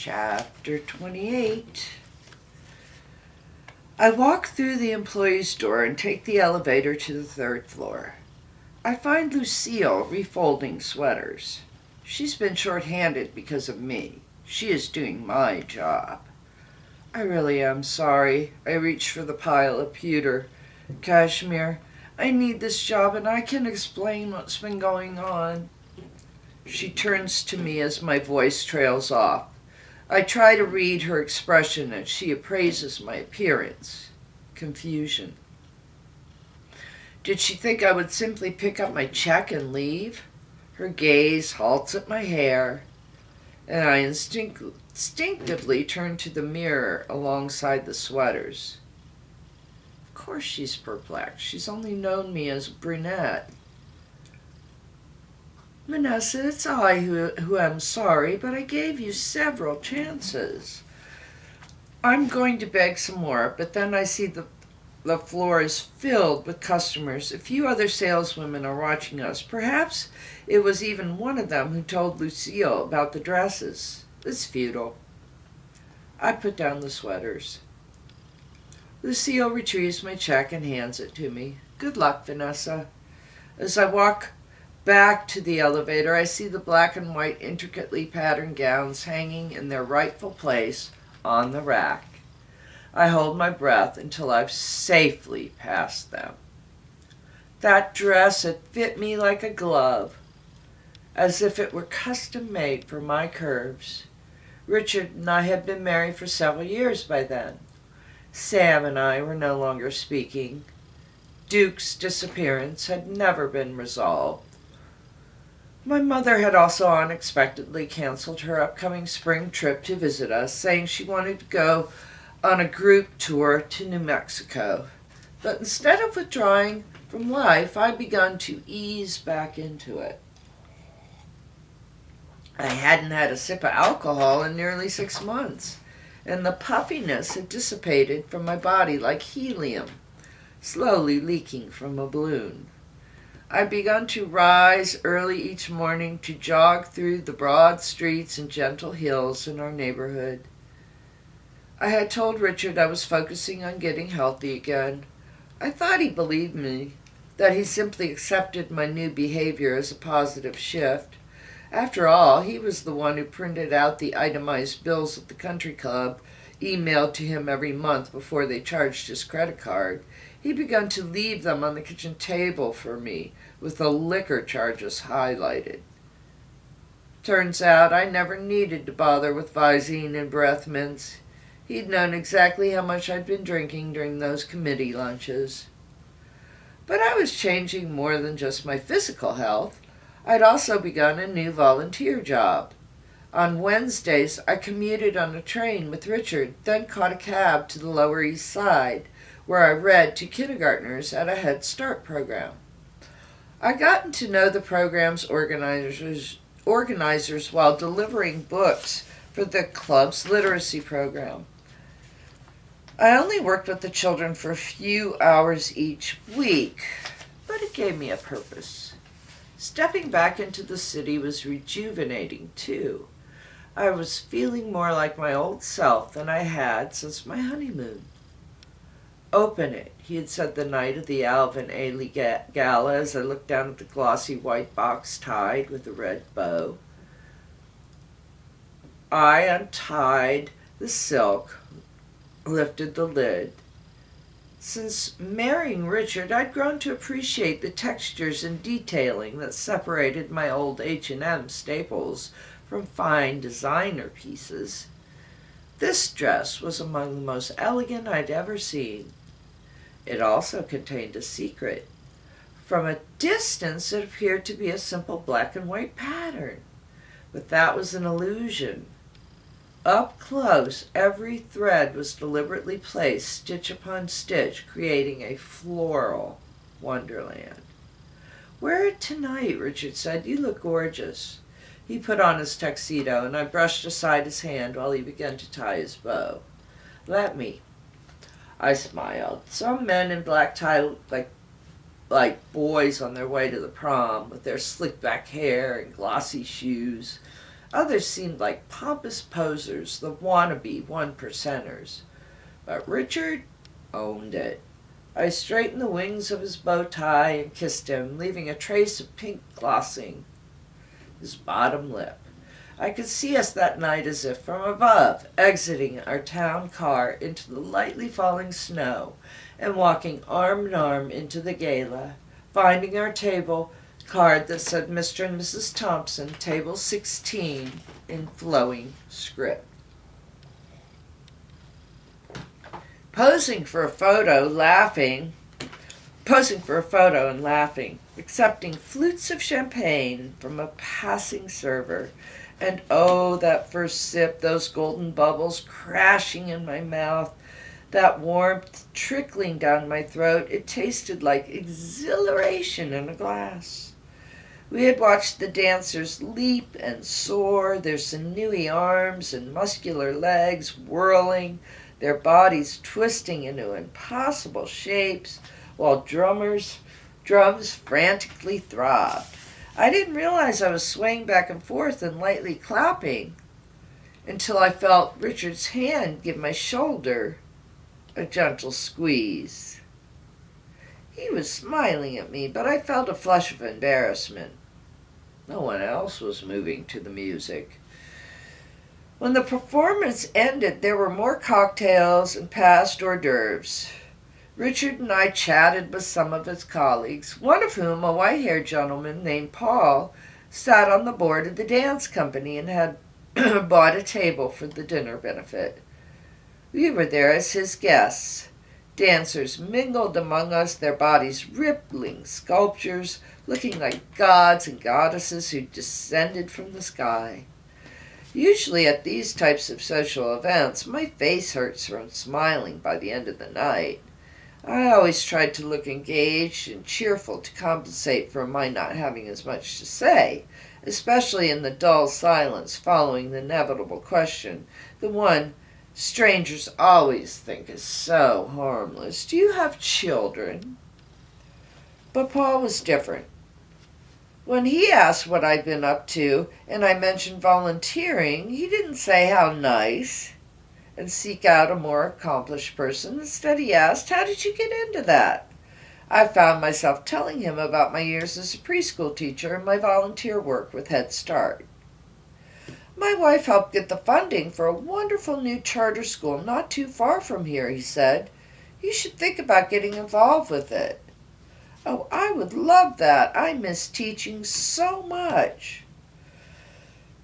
Chapter 28. I walk through the employee's door and take the elevator to the third floor. I find Lucille refolding sweaters. She's been short-handed because of me. She is doing my job. I really am sorry. I reach for the pile of pewter. Cashmere, I need this job and I can explain what's been going on. She turns to me as my voice trails off. I try to read her expression as she appraises my appearance. Confusion. Did she think I would simply pick up my check and leave? Her gaze halts at my hair, and I instinctively turn to the mirror alongside the sweaters. Of course she's perplexed. She's only known me as a brunette. Vanessa, it's I who am sorry, but I gave you several chances. I'm going to beg some more, but then I see the floor is filled with customers. A few other saleswomen are watching us. Perhaps it was even one of them who told Lucille about the dresses. It's futile. I put down the sweaters. Lucille retrieves my check and hands it to me. Good luck, Vanessa. As I walk back to the elevator, I see the black and white intricately patterned gowns hanging in their rightful place on the rack. I hold my breath until I've safely passed them. That dress had fit me like a glove, as if it were custom made for my curves. Richard and I had been married for several years by then. Sam and I were no longer speaking. Duke's disappearance had never been resolved. My mother had also unexpectedly canceled her upcoming spring trip to visit us, saying she wanted to go on a group tour to New Mexico. But instead of withdrawing from life, I'd begun to ease back into it. I hadn't had a sip of alcohol in nearly 6 months, and the puffiness had dissipated from my body like helium, slowly leaking from a balloon. I'd begun to rise early each morning to jog through the broad streets and gentle hills in our neighborhood. I had told Richard I was focusing on getting healthy again. I thought he believed me, that he simply accepted my new behavior as a positive shift. After all, he was the one who printed out the itemized bills at the country club, emailed to him every month before they charged his credit card. He began to leave them on the kitchen table for me, with the liquor charges highlighted. Turns out I never needed to bother with Visine and breath mints. He'd known exactly how much I'd been drinking during those committee lunches. But I was changing more than just my physical health. I'd also begun a new volunteer job. On Wednesdays, I commuted on a train with Richard, then caught a cab to the Lower East Side, where I read to kindergartners at a Head Start program. I'd gotten to know the program's organizers while delivering books for the club's literacy program. I only worked with the children for a few hours each week, but it gave me a purpose. Stepping back into the city was rejuvenating, too. I was feeling more like my old self than I had since my honeymoon. Open it, he had said the night of the Alvin Ailey Gala as I looked down at the glossy white box tied with a red bow. I untied the silk, lifted the lid. Since marrying Richard, I'd grown to appreciate the textures and detailing that separated my old H&M staples from fine designer pieces. This dress was among the most elegant I'd ever seen. It also contained a secret. From a distance, it appeared to be a simple black and white pattern, but that was an illusion. Up close, every thread was deliberately placed, stitch upon stitch, creating a floral wonderland. "Wear it tonight," Richard said. "You look gorgeous." He put on his tuxedo, and I brushed aside his hand while he began to tie his bow. "Let me." I smiled. Some men in black tie looked like boys on their way to the prom, with their slick back hair and glossy shoes. Others seemed like pompous posers, the wannabe one-percenters. But Richard owned it. I straightened the wings of his bow tie and kissed him, leaving a trace of pink glossing his bottom lip. I could see us that night as if from above, exiting our town car into the lightly falling snow and walking arm in arm into the gala, finding our table card that said Mr. and Mrs. Thompson, table 16, in flowing script. Posing for a photo and laughing, accepting flutes of champagne from a passing server. And oh, that first sip, those golden bubbles crashing in my mouth, that warmth trickling down my throat, it tasted like exhilaration in a glass. We had watched the dancers leap and soar, their sinewy arms and muscular legs whirling, their bodies twisting into impossible shapes, while drums frantically throbbed. I didn't realize I was swaying back and forth and lightly clapping until I felt Richard's hand give my shoulder a gentle squeeze. He was smiling at me, but I felt a flush of embarrassment. No one else was moving to the music. When the performance ended, there were more cocktails and past hors d'oeuvres. Richard and I chatted with some of his colleagues, one of whom, a white-haired gentleman named Paul, sat on the board of the dance company and had bought a table for the dinner benefit. We were there as his guests. Dancers mingled among us, their bodies rippling sculptures, looking like gods and goddesses who descended from the sky. Usually at these types of social events, my face hurts from smiling by the end of the night. I always tried to look engaged and cheerful to compensate for my not having as much to say, especially in the dull silence following the inevitable question, the one strangers always think is so harmless. Do you have children? But Paul was different. When he asked what I'd been up to, and I mentioned volunteering, he didn't say how nice and seek out a more accomplished person. Instead, he asked, how did you get into that? I found myself telling him about my years as a preschool teacher and my volunteer work with Head Start. My wife helped get the funding for a wonderful new charter school not too far from here, he said. You should think about getting involved with it. Oh, I would love that. I miss teaching so much.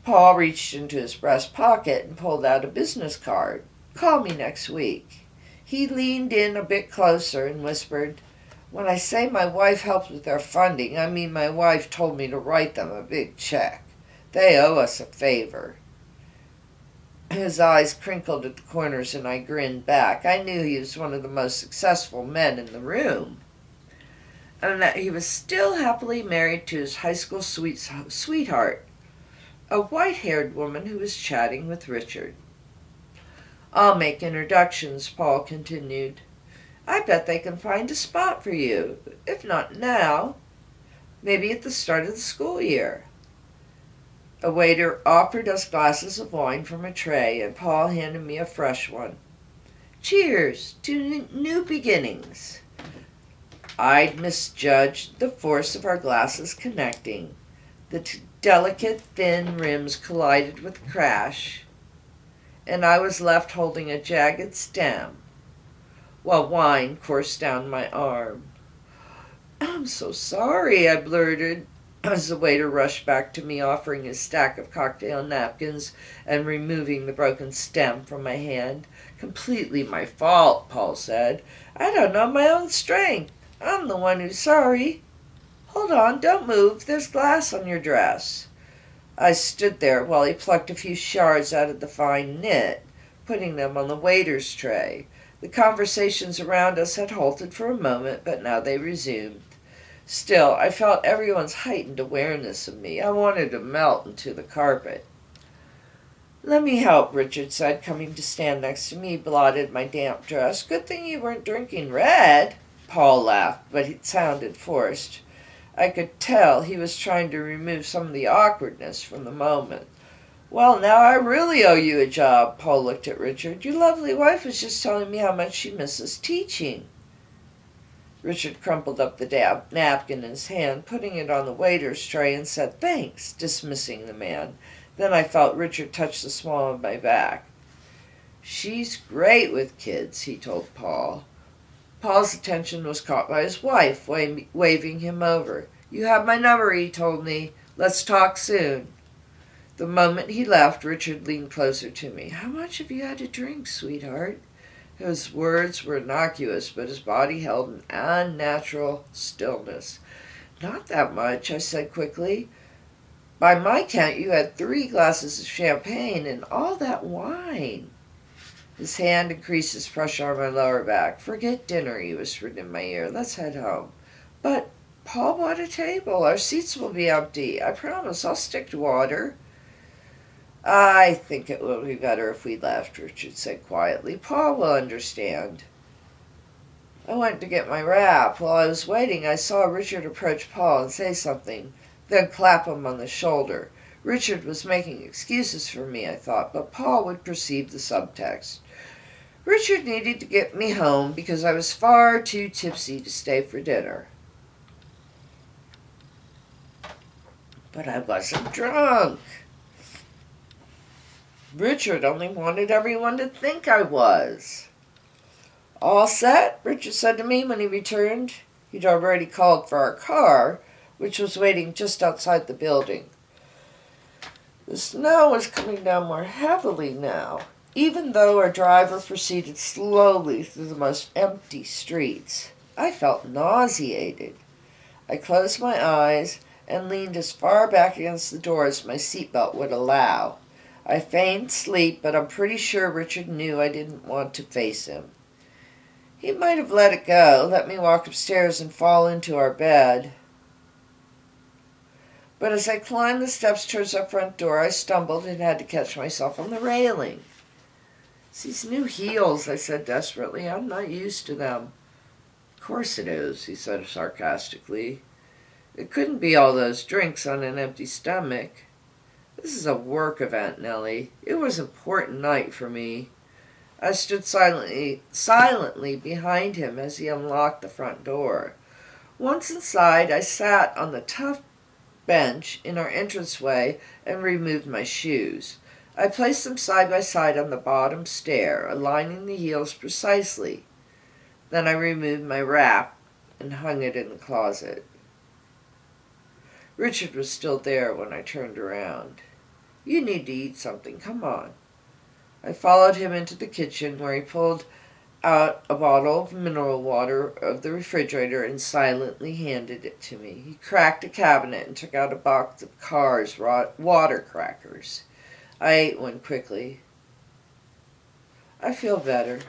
Paul reached into his breast pocket and pulled out a business card. Call me next week. He leaned in a bit closer and whispered, when I say my wife helped with their funding, I mean my wife told me to write them a big check. They owe us a favor. His eyes crinkled at the corners and I grinned back. I knew he was one of the most successful men in the room, and that he was still happily married to his high school sweetheart, a white-haired woman who was chatting with Richard. I'll make introductions, Paul continued. I bet they can find a spot for you, if not now, maybe at the start of the school year. A waiter offered us glasses of wine from a tray, and Paul handed me a fresh one. Cheers to new beginnings. I'd misjudged the force of our glasses connecting. The delicate, thin rims collided with a crash, and I was left holding a jagged stem, while wine coursed down my arm. I'm so sorry, I blurted, as the waiter rushed back to me, offering his stack of cocktail napkins and removing the broken stem from my hand. Completely my fault, Paul said. I don't know my own strength. I'm the one who's sorry. Hold on, don't move. There's glass on your dress. I stood there while he plucked a few shards out of the fine knit, putting them on the waiter's tray. The conversations around us had halted for a moment, but now they resumed. Still, I felt everyone's heightened awareness of me. I wanted to melt into the carpet. Let me help, Richard said, coming to stand next to me, blotted my damp dress. Good thing you weren't drinking red. Paul laughed, but it sounded forced. I could tell he was trying to remove some of the awkwardness from the moment. Well, now I really owe you a job, Paul looked at Richard. Your lovely wife was just telling me how much she misses teaching. Richard crumpled up the napkin in his hand, putting it on the waiter's tray, and said, "Thanks," dismissing the man. Then I felt Richard touch the small of my back. "She's great with kids," he told Paul. Paul's attention was caught by his wife, waving him over. "You have my number," he told me. "Let's talk soon." The moment he left, Richard leaned closer to me. "How much have you had to drink, sweetheart?" His words were innocuous, but his body held an unnatural stillness. "Not that much," I said quickly. "By my count, you had 3 glasses of champagne and all that wine." His hand increased his pressure on my lower back. "Forget dinner," he whispered in my ear. "Let's head home." "But Paul bought a table. Our seats will be empty. I promise I'll stick to water." "I think it will be better if we left," Richard said quietly. "Paul will understand." I went to get my wrap. While I was waiting, I saw Richard approach Paul and say something, then clap him on the shoulder. Richard was making excuses for me, I thought, but Paul would perceive the subtext. Richard needed to get me home because I was far too tipsy to stay for dinner. But I wasn't drunk. Richard only wanted everyone to think I was. "All set?" Richard said to me when he returned. He'd already called for our car, which was waiting just outside the building. The snow was coming down more heavily now, even though our driver proceeded slowly through the most empty streets. I felt nauseated. I closed my eyes and leaned as far back against the door as my seatbelt would allow. I feigned sleep, but I'm pretty sure Richard knew I didn't want to face him. He might have let it go, let me walk upstairs and fall into our bed. But as I climbed the steps towards our front door, I stumbled and had to catch myself on the railing. "It's these new heels," I said desperately. "I'm not used to them." "Of course it is," he said sarcastically. "It couldn't be all those drinks on an empty stomach. This is a work event, Nellie. It was an important night for me." I stood silently behind him as he unlocked the front door. Once inside, I sat on the tough bench in our entranceway and removed my shoes. I placed them side by side on the bottom stair, aligning the heels precisely. Then I removed my wrap and hung it in the closet. Richard was still there when I turned around. "You need to eat something. Come on." I followed him into the kitchen, where he pulled out a bottle of mineral water of the refrigerator and silently handed it to me. He cracked a cabinet and took out a box of Carr's water crackers. I ate one quickly. "I feel better.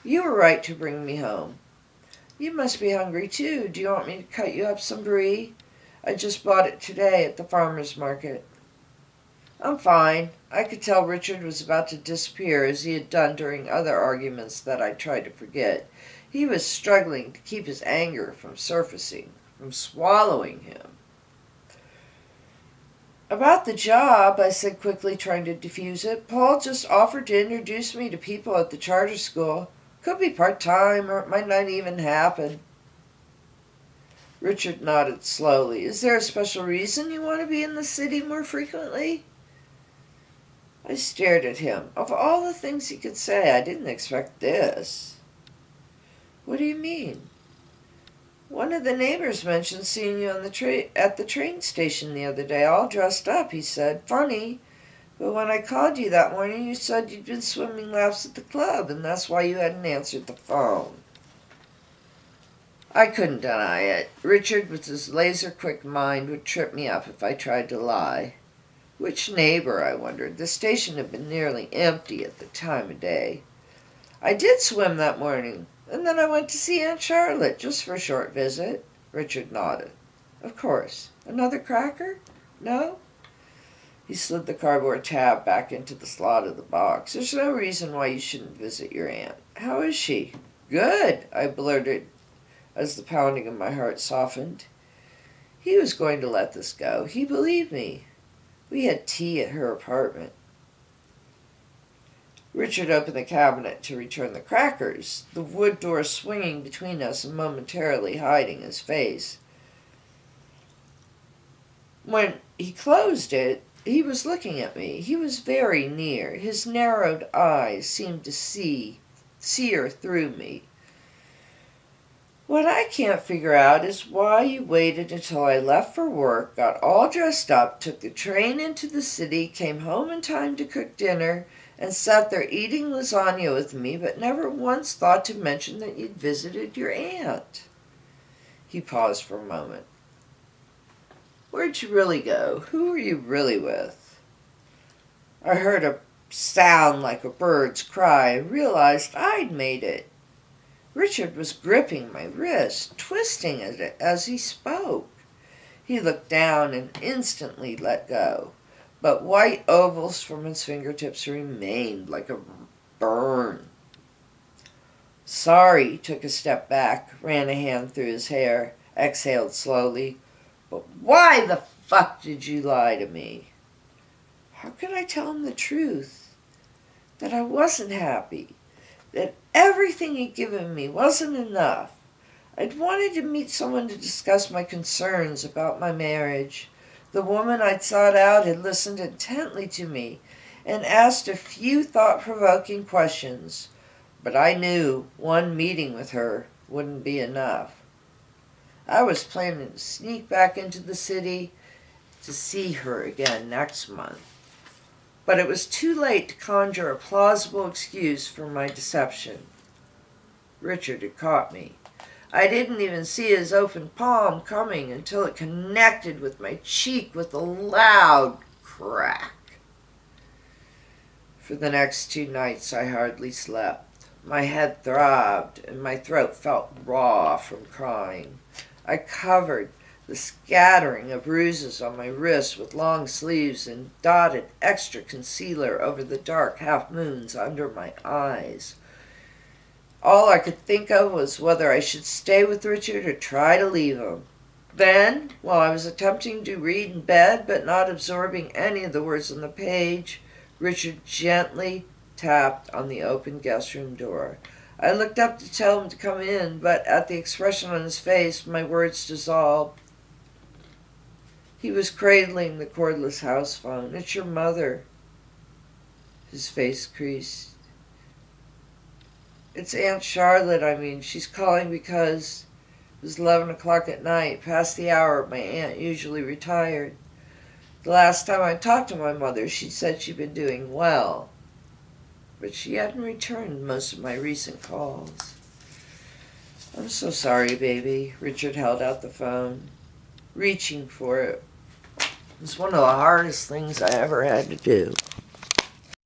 You were right to bring me home. You must be hungry too. Do you want me to cut you up some brie? I just bought it today at the farmer's market." "I'm fine." I could tell Richard was about to disappear, as he had done during other arguments that I tried to forget. He was struggling to keep his anger from surfacing, from swallowing him. "About the job," I said quickly, trying to diffuse it. "Paul just offered to introduce me to people at the charter school. Could be part-time, or it might not even happen." Richard nodded slowly. "Is there a special reason you want to be in the city more frequently?" I stared at him. Of all the things he could say, I didn't expect this. "What do you mean?" "One of the neighbors mentioned seeing you on at the train station the other day, all dressed up," he said. "Funny, but when I called you that morning, you said you'd been swimming laps at the club, and that's why you hadn't answered the phone." I couldn't deny it. Richard, with his laser-quick mind, would trip me up if I tried to lie. Which neighbor, I wondered? The station had been nearly empty at the time of day. "I did swim that morning, and then I went to see Aunt Charlotte, just for a short visit." Richard nodded. "Of course. Another cracker? No?" He slid the cardboard tab back into the slot of the box. "There's no reason why you shouldn't visit your aunt. How is she?" "Good," I blurted as the pounding of my heart softened. He was going to let this go. He believed me. We had tea at her apartment. Richard opened the cabinet to return the crackers, the wood door swinging between us and momentarily hiding his face. When he closed it, he was looking at me. He was very near. His narrowed eyes seemed to sear through me. What I can't figure out is why you waited until I left for work, got all dressed up, took the train into the city, came home in time to cook dinner, and sat there eating lasagna with me, but never once thought to mention that you'd visited your aunt. He paused for a moment. Where'd you really go? Who were you really with? I heard a sound like a bird's cry and realized I'd made it. Richard was gripping my wrist, twisting it as he spoke. He looked down and instantly let go, but white ovals from his fingertips remained like a burn. Sorry, he took a step back, ran a hand through his hair, exhaled slowly. But why the fuck did you lie to me? How could I tell him the truth? That I wasn't happy. That everything he'd given me wasn't enough. I'd wanted to meet someone to discuss my concerns about my marriage. The woman I'd sought out had listened intently to me and asked a few thought-provoking questions, but I knew one meeting with her wouldn't be enough. I was planning to sneak back into the city to see her again next month. But it was too late to conjure a plausible excuse for my deception. Richard had caught me. I didn't even see his open palm coming until it connected with my cheek with a loud crack. For the next 2 nights I hardly slept. My head throbbed and my throat felt raw from crying. I covered the scattering of bruises on my wrists with long sleeves and dotted extra concealer over the dark half-moons under my eyes. All I could think of was whether I should stay with Richard or try to leave him. Then, while I was attempting to read in bed but not absorbing any of the words on the page, Richard gently tapped on the open guest room door. I looked up to tell him to come in, but at the expression on his face, my words dissolved. He was cradling the cordless house phone. It's your mother. His face creased. It's Aunt Charlotte, She's calling because it was 11 o'clock at night, past the hour my aunt usually retired. The last time I talked to my mother, she said she'd been doing well, but she hadn't returned most of my recent calls. I'm so sorry, baby. Richard held out the phone, reaching for it. It was one of the hardest things I ever had to do.